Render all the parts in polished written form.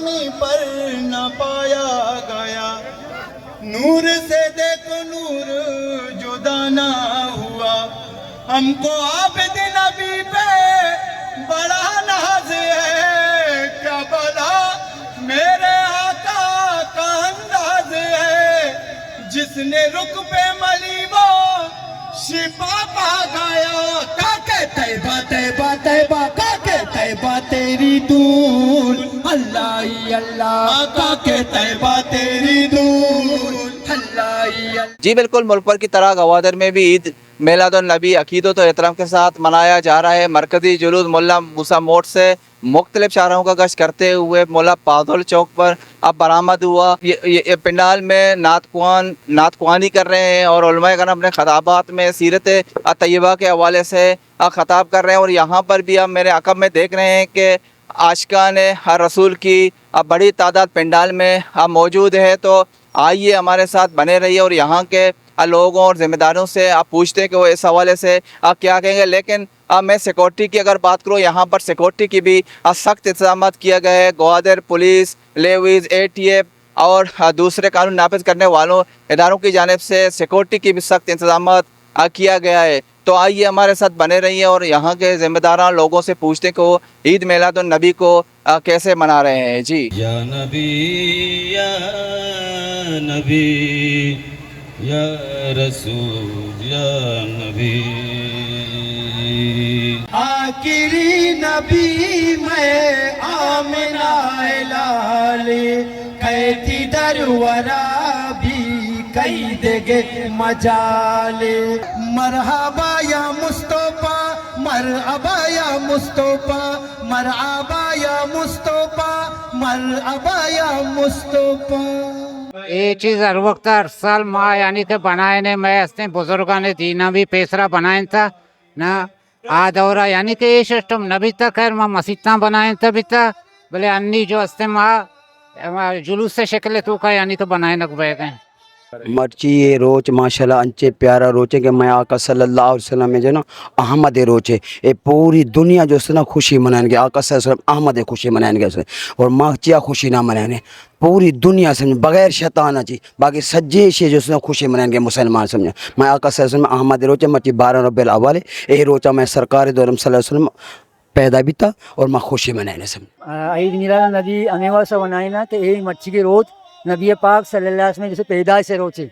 روشنی پر نہ پایا گیا، نور سے دیکھو نور جدا نہ ہوا، ہم کو عابد نبی پہ بڑا ناز ہے، کیا بلا میرے آقا کا انداز ہے، جس نے رخ پہ ملی وہ شفا پا گیا، کاکے طیبہ طیبہ طیبہ، کاکے طیبہ تیری دھول، اللہ ہی اللہ، کاکے طیبہ تیری دھول، اللہ ہی اللہ۔ جی بالکل، ملک بھر کی طرح گوادر میں بھی عید میلاد النبی عقیدت و احترام کے ساتھ منایا جا رہا ہے۔ مرکزی جلوس ملا موسیٰ موڑ سے مختلف شاہراہوں کا گشت کرتے ہوئے مولا پادل چوک پر اب برآمد ہوا۔ یہ پنڈال میں نعت خوانی کر رہے ہیں اور علماء کرام اپنے خطابات میں سیرت طیبہ کے حوالے سے خطاب کر رہے ہیں، اور یہاں پر بھی اب میرے عقب میں دیکھ رہے ہیں کہ عاشقان رسول کی بڑی تعداد پنڈال میں موجود ہے۔ تو آئیے ہمارے ساتھ بنے رہیے اور یہاں کے لوگوں اور ذمہ داروں سے آپ پوچھتے ہیں کہ وہ اس حوالے سے کیا کہیں گے۔ لیکن میں سیکورٹی کی اگر بات کروں، یہاں پر سیکورٹی کی بھی سخت انتظامات کیا گئے ہیں۔ گوادر پولیس، لیویز، ATF اور دوسرے قانون نافذ کرنے والوں اداروں کی جانب سے سیکورٹی کی بھی سخت انتظامات کیا گیا ہے۔ تو آئیے ہمارے ساتھ بنے رہیے اور یہاں کے ذمہ داران لوگوں سے پوچھتے ہیں کہ وہ عید میلاد النبی کو کیسے منا رہے ہیں۔ جی یا نبی یا نبی یا رسول یا نبی، آخری نبی میں آمنہ لالی، کہتی درورا بھی کئی دگے مجالے، مرحبا یا مصطفیٰ، مرحبا یا مصطفیٰ، مرحبا یا مصطفیٰ، مرحبا یا مصطفیٰ۔ یہ چیز ہر وقت ہر سال ماں یعنی کہ بنائے نے میں ہستے بزرگاں نے دینا بھی پیسرا بنائیں تھا نا آ دورہ، یعنی کہ یہ سسٹم نبی تک خیر ماں مسیطاں بنائیں تھا بھی تھا بلے انی جو ہستے ماں جلوس سے شکل تو کا یعنی کہ بنائے نک بیٹھ ہیں۔ مرچی یہ روچ ماشاءاللہ انچے پیارا روچ ہے کہ میں آقا صلی اللہ علیہ وسلم میں جو نا احمد روچ ہے، یہ پوری دنیا جو ہے نا خوشی منائیں گے، آقا صلی اللہ علیہ وسلم احمد خوشی منائیں گے اور ماں چیا خوشی نہ منائیں گے، پوری دنیا سمجھ بغیر شیطان اچھی باقی سجے شے جو ہے نا خوشی منائیں گے مسلمان سمجھا۔ میں آقا صلی اللہ علیہ وسلم احمد روچ ہے، مرچی 12 ربیع الاول ہے، یہ روچہ میں سرکار دو عالم صلی اللہ علیہ وسلم پیدا بھی تھا اور میں خوشی منائیں سمجھ۔ عید میلاد نبی ہمیں واسطہ بنائے نا کہ یہ مچھی کے روز نبی پاک صلی اللہ علیہ وسلم جیسے پیدائش سے روچے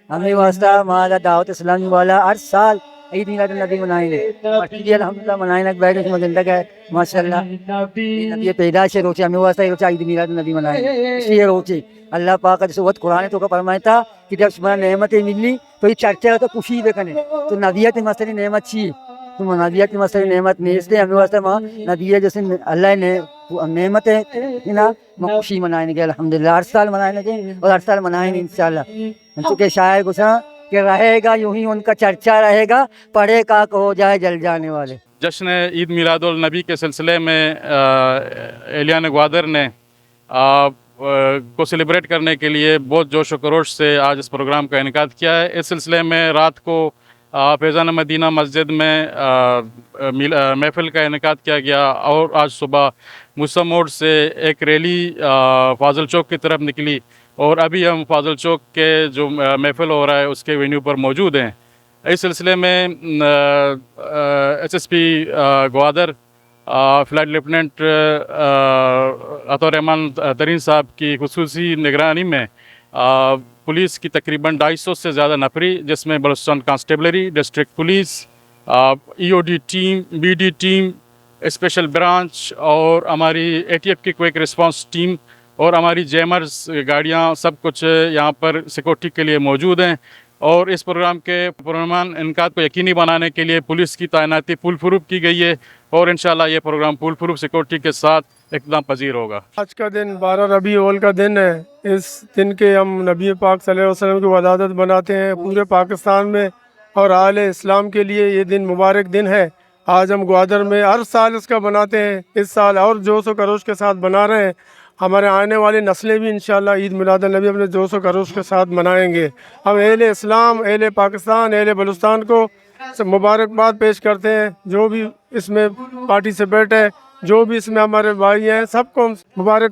ہمیں واسطہ مالا دعوت اسلامی والا ہر سال عید میلاد النبی منائیں گے، مچھی الحمدللہ منائیں گے، بیٹھے اس میں زندگی ہے ماشاءاللہ نبی پیدائش سے روچے ہمیں واسطہ یہ روچہ عید میلاد النبی منائیں گے، اس لیے روچے اللہ پاک کا جیسے وقت قرآن تو کا فرمایا تھا کہ جب تمہارا نعمتیں ملی تو یہ چرچا تو خوشی دیکھنے تو نبیت مسئلہ نعمت چاہیے تو نبیت مسئلہ نعمت نہیں، اس لیے ہمیں واسطہ ماں نبی جیسے اللہ نے نعمت ہے نا خوشی منائیں گے الحمدللہ، ہر سال منائیں گے اور ہر سال منائیں گے انشاءاللہ۔ چونکہ شاعر گسا کہ رہے گا یوں ہی ان کا چرچا رہے گا، پڑھے کا ہو جائے جل جانے والے۔ جشن عید میلاد النبی کے سلسلے میں اہلیان گوادر نے کو سیلیبریٹ کرنے کے لیے بہت جوش و خروش سے آج اس پروگرام کا انعقاد کیا ہے۔ اس سلسلے میں رات کو فیضان مدینہ مسجد میں محفل کا انعقاد کیا گیا اور آج صبح موسیٰ موڑ سے ایک ریلی فاضل چوک کی طرف نکلی اور ابھی ہم فاضل چوک کے جو محفل ہو رہا ہے اس کے وینیو پر موجود ہیں۔ اس سلسلے میں SSP گوادر فلائٹ لیفٹیننٹ عطا الرحمن ترین صاحب کی خصوصی نگرانی میں پولیس کی تقریباً 250 سے زیادہ نفری، جس میں Balochistan constabulary, district police, EOD team, BD team, special branch اور ہماری ATF کی کوئک رسپانس ٹیم اور ہماری جیمرز گاڑیاں سب کچھ یہاں پر سیکورٹی کے لیے موجود ہیں، اور اس پروگرام کے پرامن انعقاد کو یقینی بنانے کے لیے پولیس کی تعیناتی پول پروف کی گئی ہے اور انشاءاللہ یہ پروگرام پول پروف سیکورٹی کے ساتھ اقدام پذیر ہوگا۔ آج کا دن 12 ربیع الاول کا دن ہے، اس دن کے ہم نبی پاک صلی اللہ علیہ وسلم کی ولادت مناتے ہیں پورے پاکستان میں، اور اہل اسلام کے لیے یہ دن مبارک دن ہے۔ آج ہم گوادر میں ہر سال اس کا بناتے ہیں، اس سال اور جوش و خروش کے ساتھ بنا رہے ہیں۔ ہمارے آنے والی نسلیں بھی انشاءاللہ عید میلاد النبی اپنے جوش و خروش کے ساتھ منائیں گے۔ ہم اہل اسلام، اہل پاکستان، اہل بلوچستان کو مبارکباد پیش کرتے ہیں، جو بھی اس میں پارٹیسپیٹ ہے، جو بھی اس میں ہمارے بھائی ہیں، سب کو مبارک